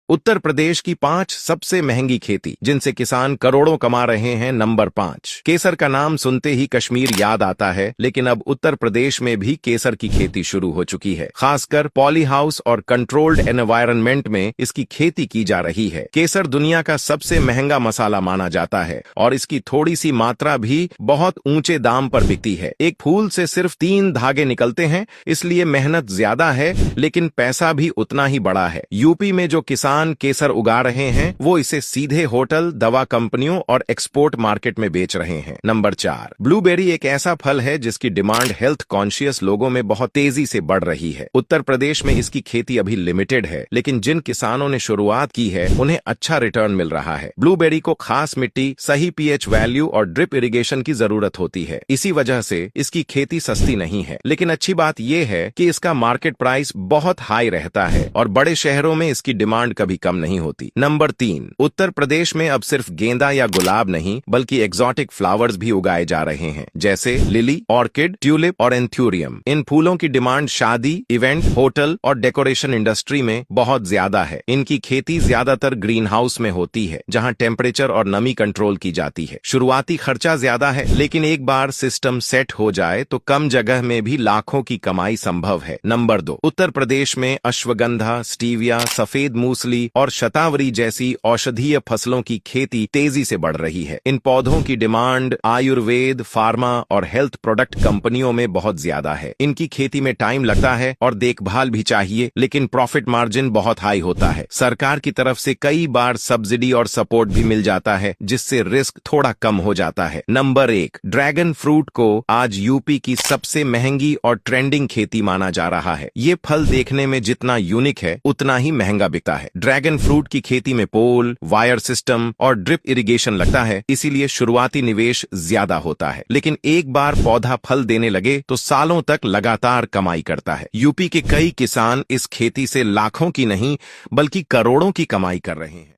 उत्तर प्रदेश की 5 सबसे महंगी खेती जिनसे किसान करोड़ों कमा रहे हैं। नंबर 5, केसर का नाम सुनते ही कश्मीर याद आता है, लेकिन अब उत्तर प्रदेश में भी केसर की खेती शुरू हो चुकी है। खासकर पॉली हाउस और कंट्रोल्ड एनवायरनमेंट में इसकी खेती की जा रही है। केसर दुनिया का सबसे महंगा मसाला माना जाता है और इसकी थोड़ी सी मात्रा भी बहुत ऊंचे दाम पर बिकती है। एक फूल से सिर्फ 3 धागे निकलते हैं, इसलिए मेहनत ज्यादा है लेकिन पैसा भी उतना ही बड़ा है। यूपी में जो किसान केसर उगा रहे हैं वो इसे सीधे होटल, दवा कंपनियों और एक्सपोर्ट मार्केट में बेच रहे हैं। नंबर 4, ब्लूबेरी एक ऐसा फल है जिसकी डिमांड हेल्थ कॉन्शियस लोगों में बहुत तेजी से बढ़ रही है। उत्तर प्रदेश में इसकी खेती अभी लिमिटेड है, लेकिन जिन किसानों ने शुरुआत की है उन्हें अच्छा रिटर्न मिल रहा है। ब्लूबेरी को खास मिट्टी, सही पीएच वैल्यू और ड्रिप इरिगेशन की जरूरत होती है। इसी वजह से इसकी खेती सस्ती नहीं है, लेकिन अच्छी बात यह है कि इसका मार्केट प्राइस बहुत हाई रहता है और बड़े शहरों में इसकी डिमांड कभी कम नहीं होती। नंबर 3, उत्तर प्रदेश में अब सिर्फ गेंदा या गुलाब नहीं बल्कि एक्सोटिक फ्लावर्स भी उगाए जा रहे हैं, जैसे लिली, ऑर्किड, ट्यूलिप और एंथ्यूरियम। इन फूलों की डिमांड शादी, इवेंट, होटल और डेकोरेशन इंडस्ट्री में बहुत ज्यादा है। इनकी खेती ज्यादातर ग्रीन हाउस में होती है, जहां टेम्परेचर और नमी कंट्रोल की जाती है। शुरुआती खर्चा ज्यादा है, लेकिन एक बार सिस्टम सेट हो जाए तो कम जगह में भी लाखों की कमाई संभव है। नंबर 2, उत्तर प्रदेश में अश्वगंधा, स्टीविया, सफेद मूसली और शतावरी जैसी औषधीय फसलों की खेती तेजी से बढ़ रही है। इन पौधों की डिमांड आयुर्वेद, फार्मा और हेल्थ प्रोडक्ट कंपनियों में बहुत ज्यादा है। इनकी खेती में टाइम लगता है और देखभाल भी चाहिए, लेकिन प्रॉफिट मार्जिन बहुत हाई होता है। सरकार की तरफ से कई बार सब्सिडी और सपोर्ट भी मिल जाता है, जिससे रिस्क थोड़ा कम हो जाता है। नंबर 1, ड्रैगन फ्रूट को आज यूपी की सबसे महंगी और ट्रेंडिंग खेती माना जा रहा है। ये फल देखने में जितना यूनिक है उतना ही महंगा बिकता है। ड्रैगन फ्रूट की खेती में पोल, वायर सिस्टम और ड्रिप इरिगेशन लगता है, इसीलिए शुरुआती निवेश ज्यादा होता है, लेकिन एक बार पौधा फल देने लगे तो सालों तक लगातार कमाई करता है। यूपी के कई किसान इस खेती से लाखों की नहीं बल्कि करोड़ों की कमाई कर रहे हैं।